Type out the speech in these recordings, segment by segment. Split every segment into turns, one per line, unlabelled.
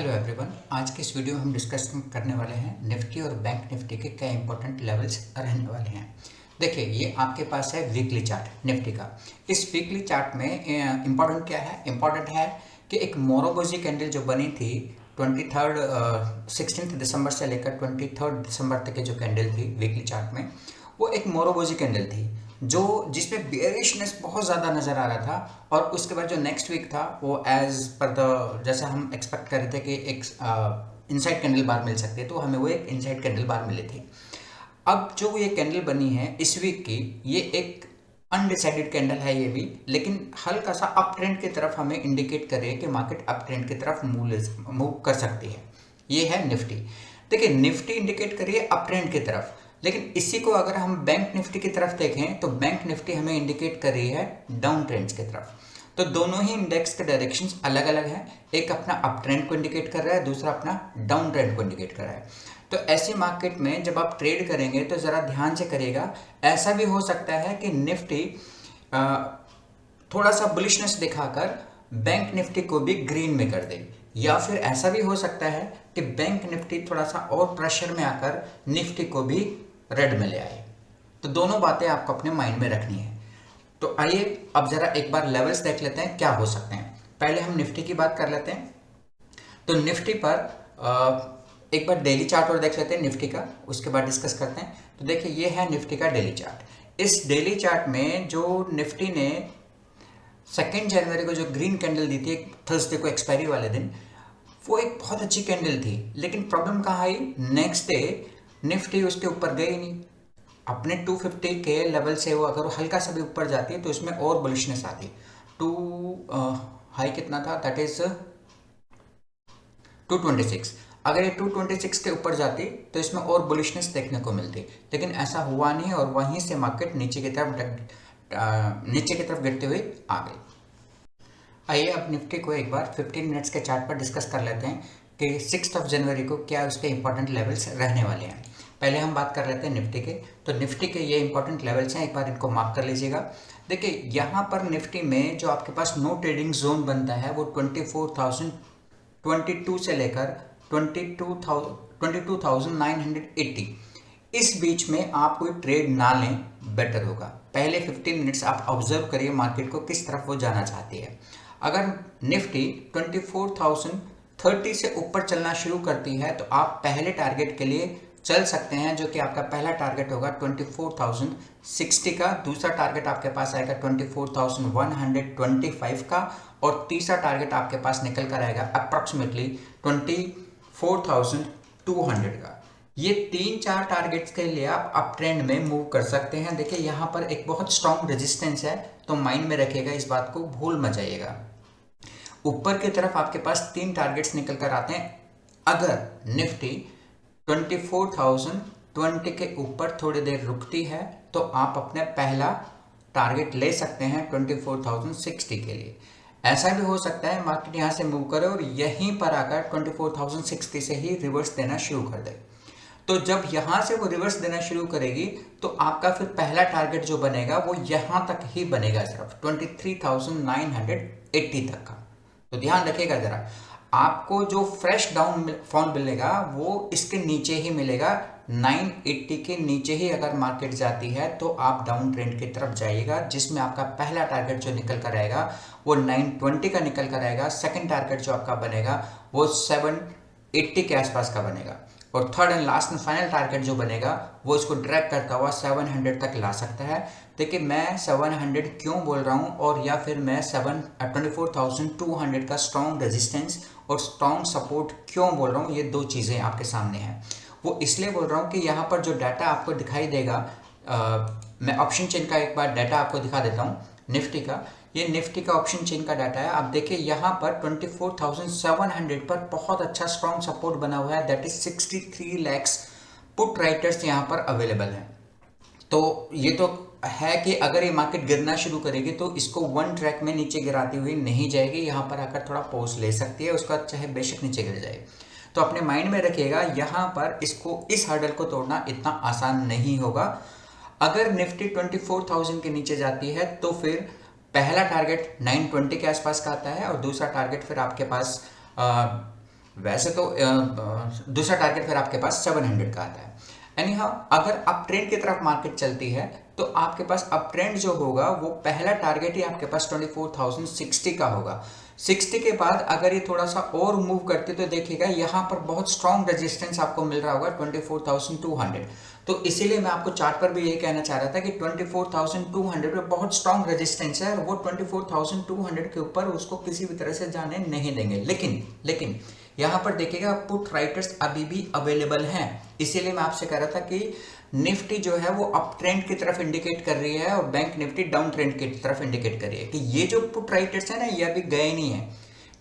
Hello everyone. आज के इस वीडियो में हम डिस्कस करने वाले हैं निफ्टी और बैंक निफ्टी के क्या इंपॉर्टेंट लेवल्स रहने वाले हैं। देखिए, ये आपके पास है वीकली चार्ट निफ्टी का। इस वीकली चार्ट में इंपॉर्टेंट क्या है? इंपॉर्टेंट है कि एक मोरोबोजी कैंडल जो बनी थी 16 दिसंबर से लेकर 23 दिसंबर तक की जो कैंडल थी वीकली चार्ट में, वो एक मोरोबोजी कैंडल थी जो जिसमें बेयरिशनेस बहुत ज़्यादा नज़र आ रहा था। और उसके बाद जो नेक्स्ट वीक था वो एज पर द जैसा हम एक्सपेक्ट कर रहे थे कि एक इनसाइड कैंडल बार मिल सकती है, तो हमें वो एक इनसाइड कैंडल बार मिली थी। अब जो ये कैंडल बनी है इस वीक की, ये एक अनडिसाइडेड कैंडल है ये भी, लेकिन हल्का सा अप ट्रेंड की तरफ हमें इंडिकेट कर रही है कि मार्केट अप ट्रेंड की तरफ मूव कर सकती है। ये है निफ्टी। देखिए, निफ्टी इंडिकेट कर रही है अप ट्रेंड की तरफ, लेकिन इसी को अगर हम बैंक निफ्टी की तरफ देखें तो बैंक निफ्टी हमें इंडिकेट कर रही है डाउन ट्रेंड्स की तरफ। तो दोनों ही इंडेक्स के डायरेक्शंस अलग अलग हैं। एक अपना अप ट्रेंड को इंडिकेट कर रहा है, दूसरा अपना डाउन ट्रेंड को इंडिकेट कर रहा है। तो ऐसे मार्केट में जब आप ट्रेड करेंगे तो ज़रा ध्यान से करिएगा। ऐसा भी हो सकता है कि निफ्टी थोड़ा सा बुलिशनेस दिखाकर बैंक निफ्टी को भी ग्रीन में कर दे, या फिर ऐसा भी हो सकता है कि बैंक निफ्टी थोड़ा सा और प्रेशर में आकर निफ्टी को भी रेड में ले आए। तो दोनों बातें आपको अपने माइंड में रखनी है। तो आइए अब जरा एक बार लेवल्स देख लेते हैं क्या हो सकते हैं। पहले हम निफ्टी की बात कर लेते हैं। तो निफ्टी पर एक बार डेली चार्ट और देख लेते हैं निफ्टी का, उसके बाद डिस्कस करते हैं। तो देखिए, ये है निफ्टी का डेली चार्ट। इस डेली चार्ट में जो निफ्टी ने 2 जनवरी को जो ग्रीन कैंडल दी थी थर्सडे को एक्सपायरी वाले दिन, वो एक बहुत अच्छी कैंडल थी। लेकिन प्रॉब्लम कहाँ आई? नेक्स्ट डे निफ्टी उसके ऊपर गई नहीं। अपने 250 के लेवल से वो अगर हल्का सा भी ऊपर जाती है तो इसमें और बुलिशनेस आती। हाई कितना था? That is 226। अगर ये 226 के ऊपर जाती तो इसमें और बुलिशनेस देखने को मिलती, लेकिन ऐसा हुआ नहीं और वहीं से मार्केट नीचे की तरफ गिरते हुए आ गई। आइए अब निफ्टी को एक बार 15 मिनट्स के चार्ट पर डिस्कस कर लेते हैं कि 6 जनवरी को क्या उसके इंपॉर्टेंट लेवल्स रहने वाले हैं। पहले हम बात कर लेते हैं निफ्टी के। तो निफ्टी के ये इंपॉर्टेंट लेवल्स हैं, एक बार इनको मार्क कर लीजिएगा। देखिए, यहाँ पर निफ्टी में जो आपके पास नो ट्रेडिंग जोन बनता है वो 24,022 से लेकर 22,980, इस बीच में आप कोई ट्रेड ना लें, बेटर होगा। पहले 15 मिनट्स आप ऑब्जर्व करिए मार्केट को किस तरफ वो जाना चाहती है। अगर निफ्टी 24,030 से ऊपर चलना शुरू करती है तो आप पहले टारगेट के लिए चल सकते हैं, जो कि आपका पहला टारगेट होगा 24,060 का। दूसरा टारगेट आपके पास आएगा 24,125 का, और तीसरा टारगेट आपके पास निकल कर आएगा अप्रॉक्सीमेटली 24,200 का। ये 3-4 टारगेट्स के लिए आप अप ट्रेंड में मूव कर सकते हैं। देखिए, यहाँ पर एक बहुत स्ट्रॉन्ग रेजिस्टेंस है, तो माइंड में रखिएगा, इस बात को भूल मत जाइएगा। ऊपर की तरफ आपके पास 3 टारगेट्स निकल कर आते हैं। अगर निफ्टी 24,020 के ऊपर थोड़ी देर रुकती है तो आप अपने पहला टारगेट ले सकते हैं 24,060 के लिए। ऐसा भी हो सकता है मार्केट यहाँ से मूव करे और यहीं पर आकर 24,060 से ही रिवर्स देना शुरू कर दे। तो जब यहाँ से वो रिवर्स देना शुरू करेगी तो आपका फिर पहला टारगेट जो बनेगा वो यहाँ तक ही बनेगा, सिर्फ 23,980 तक का। तो ध्यान रखिएगा जरा, आपको जो फ्रेश डाउन फॉल मिलेगा वो इसके नीचे ही मिलेगा। 980 के नीचे ही अगर मार्केट जाती है तो आप डाउन ट्रेंड की तरफ जाइएगा, जिसमें आपका पहला टारगेट जो निकल कर आएगा वो 920 का निकल कर आएगा। सेकंड टारगेट जो आपका बनेगा वो 780 के आसपास का बनेगा, और third and last and final target जो बनेगा वो इसको ड्रैग करता हुआ 700 तक ला सकता है। देखिए, मैं 700 क्यों बोल रहा हूँ, और या फिर मैं 24,200 का स्ट्रॉन्ग रेजिस्टेंस और स्ट्रॉन्ग सपोर्ट क्यों बोल रहा हूँ, ये दो चीज़ें आपके सामने हैं। वो इसलिए बोल रहा हूँ कि यहाँ पर जो डाटा आपको दिखाई देगा, मैं ऑप्शन चेन का एक बार डाटा आपको दिखा देता हूँ निफ्टी का। ये निफ्टी का ऑप्शन चेन का डाटा है। आप देखिए, यहाँ पर 24,700 पर बहुत अच्छा स्ट्रॉन्ग सपोर्ट बना हुआ है, that is 63 lakhs put writers यहाँ पर अवेलेबल हैं। तो ये तो है कि अगर ये मार्केट गिरना शुरू करेगी तो इसको वन ट्रैक में नीचे गिराती हुई नहीं जाएगी, यहाँ पर आकर थोड़ा पॉज ले सकती है, उसका चाहे बेशक नीचे गिर जाए। तो अपने माइंड में रखिएगा, यहाँ पर इसको इस हर्डल को तोड़ना इतना आसान नहीं होगा। अगर निफ्टी 24,000 के नीचे जाती है तो फिर पहला टारगेट 920 के आसपास का आता है, और दूसरा टारगेट फिर आपके पास वैसे तो दूसरा टारगेट फिर आपके पास 700 का आता है। एनी हाउ अगर अप ट्रेंड की तरफ मार्केट चलती है तो आपके पास अप ट्रेंड जो होगा वो पहला टारगेट ही आपके पास 24,060 का होगा। 60 के बाद अगर ये थोड़ा सा और मूव करते तो देखिएगा यहाँ पर बहुत स्ट्रॉन्ग रेजिस्टेंस आपको मिल रहा होगा 24,200। तो इसीलिए मैं आपको चार्ट पर भी ये कहना चाह रहा था कि 24,200 पे बहुत स्ट्रॉन्ग रेजिस्टेंस है और वो 24,200 के ऊपर उसको किसी भी तरह से जाने नहीं देंगे। लेकिन यहाँ पर देखिएगा पुट राइटर्स अभी भी अवेलेबल हैं, इसीलिए मैं आपसे कह रहा था कि निफ्टी जो है वो अप ट्रेंड की तरफ इंडिकेट कर रही है और बैंक निफ्टी डाउन ट्रेंड की तरफ इंडिकेट कर रही है कि ये जो पुट राइटर्स है ना ये अभी गए नहीं है,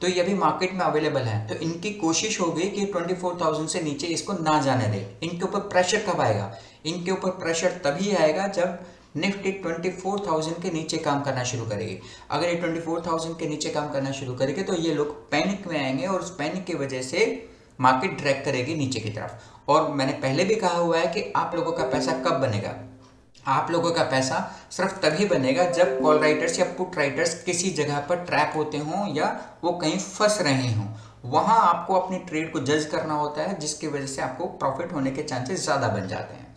तो ये अभी मार्केट में अवेलेबल है। तो इनकी कोशिश होगी कि 24,000 से नीचे इसको ना जाने दे। इनके ऊपर प्रेशर कब आएगा? इनके ऊपर प्रेशर तभी आएगा जब निफ्टी 24,000 के नीचे काम करना शुरू करेगी। अगर ये 24,000 के नीचे काम करना शुरू करेगी तो ये लोग पैनिक में आएंगे और उस पैनिक की वजह से मार्केट ड्रैग करेगी नीचे की तरफ। और मैंने पहले भी कहा हुआ है कि आप लोगों का पैसा कब बनेगा? आप लोगों का पैसा सिर्फ तभी बनेगा जब कॉल राइटर्स या पुट राइटर्स किसी जगह पर ट्रैप होते हों या वो कहीं फंस रहे हों। वहां आपको अपनी ट्रेड को जज करना होता है, जिसकी वजह से आपको प्रॉफिट होने के चांसेस ज़्यादा बन जाते हैं।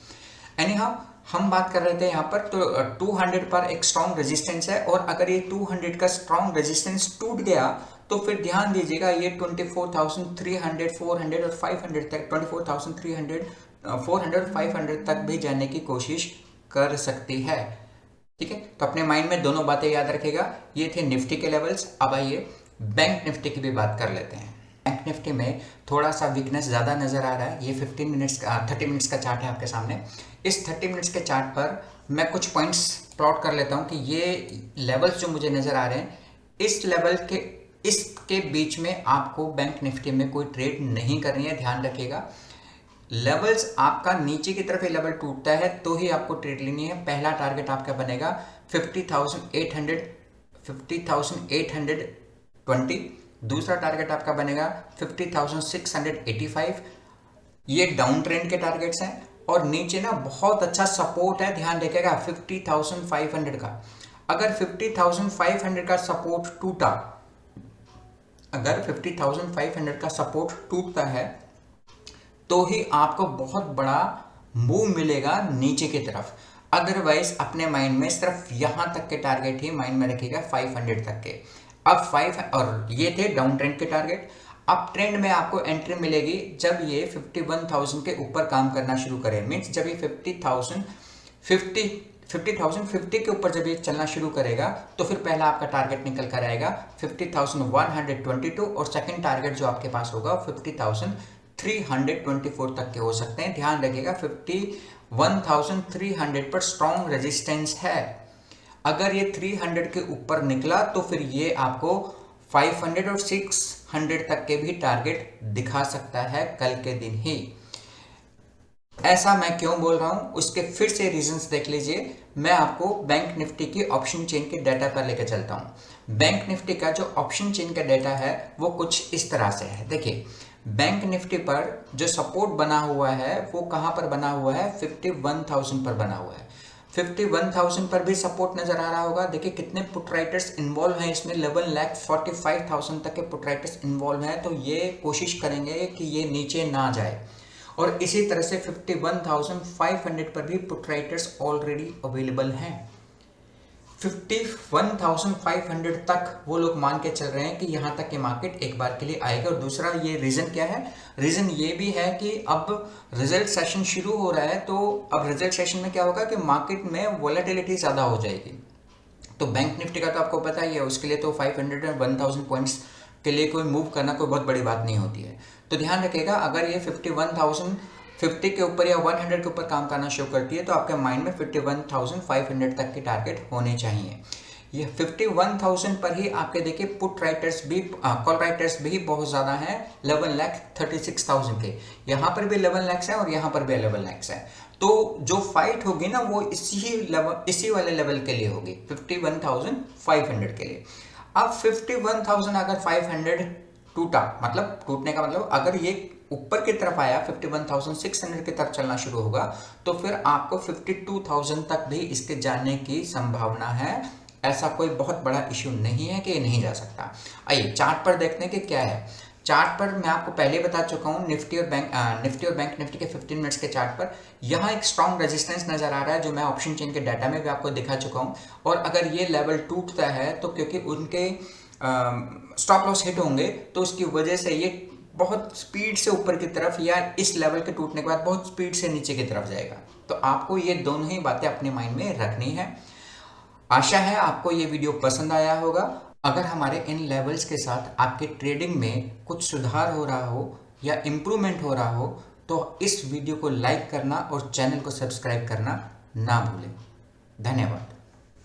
एनी हाउ हम बात कर रहे थे यहाँ पर, तो 200 पर एक स्ट्रॉन्ग रेजिस्टेंस है और अगर ये 200 का स्ट्रॉन्ग रेजिस्टेंस टूट गया तो फिर ध्यान दीजिएगा ये 24,300, 400 और 500 तक, 24,300, 400 और 500 तक भी जाने की कोशिश कर सकती है। ठीक है, तो अपने माइंड में दोनों बातें याद रखेगा। ये थे निफ्टी के लेवल्स। अब आइए बैंक निफ्टी की भी बात कर लेते हैं। बैंक निफ्टी में थोड़ा सा वीकनेस ज़्यादा नज़र आ रहा है। ये 30 मिनट्स का चार्ट है आपके सामने। इस 30 मिनट्स के चार्ट पर मैं कुछ पॉइंट्स प्लॉट कर लेता हूँ कि ये लेवल्स जो मुझे नज़र आ रहे हैं, इस लेवल के इसके बीच में आपको बैंक निफ्टी में कोई ट्रेड नहीं करनी है, ध्यान रखिएगा। लेवल्स आपका नीचे की तरफ ये लेवल टूटता है तो ही आपको ट्रेड लेनी है। पहला टारगेट आपका बनेगा 50,820। दूसरा टारगेट आपका बनेगा 50,685। ये डाउन ट्रेंड के टारगेट्स हैं और नीचे ना बहुत अच्छा सपोर्ट है, ध्यान रखिएगा 50,500 का। अगर 50,500 का सपोर्ट टूटा, अगर 50,500 का सपोर्ट टूटता है तो ही आपको बहुत बड़ा मूव मिलेगा नीचे की तरफ। अदरवाइज अपने माइंड में सिर्फ यहां तक के टारगेट ही माइंड में रखिएगा, 500 तक के। अब 5 और ये थे डाउन ट्रेंड के टारगेट। अप ट्रेंड में आपको एंट्री मिलेगी जब ये 51,000 के ऊपर काम करना शुरू करे। मीन्स जब ये 50,050 के ऊपर जब ये चलना शुरू करेगा तो फिर पहला आपका टारगेट निकल कर आएगा 50,122 और सेकंड टारगेट जो आपके पास होगा 50,324 तक के हो सकते हैं। ध्यान रखिएगा 51,300 पर स्ट्रॉन्ग रेजिस्टेंस है। अगर ये 300 के ऊपर निकला तो फिर ये आपको 500 और 600 तक के भी टारगेट दिखा सकता है कल के दिन ही। ऐसा मैं क्यों बोल रहा हूं, उसके फिर से रीजंस देख लीजिए। मैं आपको बैंक निफ्टी की ऑप्शन चेन के डाटा पर लेकर चलता हूं। बैंक निफ्टी का जो ऑप्शन चेन का डाटा है वो कुछ इस तरह से है। देखिए, बैंक निफ्टी पर जो सपोर्ट बना हुआ है वो कहां पर बना हुआ है? 51,000 पर बना हुआ है। 51,000 पर भी सपोर्ट नजर आ रहा होगा। देखिए कितने पुट राइटर्स इन्वॉल्व हैं इसमें, 11,45,000 तक के पुट राइटर्स इन्वॉल्व हैं। तो ये कोशिश करेंगे कि ये नीचे ना जाए। और इसी तरह से 51,500 पर भी पुट राइटर्स ऑलरेडी अवेलेबल हैं। 51,500 तक वो लोग मान के चल रहे हैं कि यहाँ तक के मार्केट एक बार के लिए आएगा। और दूसरा ये रीज़न क्या है? रीज़न ये भी है कि अब रिजल्ट सेशन शुरू हो रहा है, तो अब रिजल्ट सेशन में क्या होगा कि मार्केट में वॉलेटिलिटी ज़्यादा हो जाएगी। तो बैंक निफ्टी का तो आपको पता ही है, उसके लिए तो 500 और 1,000 पॉइंट्स के लिए कोई मूव करना कोई बहुत बड़ी बात नहीं होती है। तो ध्यान रखिएगा, अगर ये 51,050 के ऊपर या 100 के ऊपर काम करना शुरू करती है तो आपके माइंड में 51,500 तक के टारगेट होने चाहिए। ये 51,000 पर ही आपके देखिए पुट राइटर्स भी, कॉल राइटर्स भी बहुत ज़्यादा हैं, 11,36,000 के। यहाँ पर भी 11 लाख है और यहाँ पर भी 11 लाख है। तो जो फाइट होगी ना वो इसी वाले लेवल के लिए होगी, 51,500 के लिए। अब 51,000 अगर 500 टूटा, मतलब टूटने का मतलब अगर ये ऊपर की तरफ आया 51,600 की तरफ चलना शुरू होगा तो फिर आपको 52,000 तक भी इसके जाने की संभावना है। ऐसा कोई बहुत बड़ा इश्यू नहीं है कि ये नहीं जा सकता। आइए चार्ट पर देखते हैं कि क्या है। चार्ट पर मैं आपको पहले बता चुका हूँ, निफ्टी और बैंक निफ्टी के 15 मिनट्स के चार्ट पर यहाँ एक स्ट्रॉन्ग रेजिस्टेंस नज़र आ रहा है, जो मैं ऑप्शन चेन के डाटा में भी आपको दिखा चुका हूँ। और अगर ये लेवल टूटता है तो क्योंकि उनके स्टॉप लॉस हिट होंगे, तो उसकी वजह से ये बहुत स्पीड से ऊपर की तरफ या इस लेवल के टूटने के बाद बहुत स्पीड से नीचे की तरफ जाएगा। तो आपको ये दोनों ही बातें अपने माइंड में रखनी है। आशा है आपको ये वीडियो पसंद आया होगा। अगर हमारे इन लेवल्स के साथ आपके ट्रेडिंग में कुछ सुधार हो रहा हो या इम्प्रूवमेंट हो रहा हो, तो इस वीडियो को लाइक करना और चैनल को सब्सक्राइब करना ना भूलें। धन्यवाद।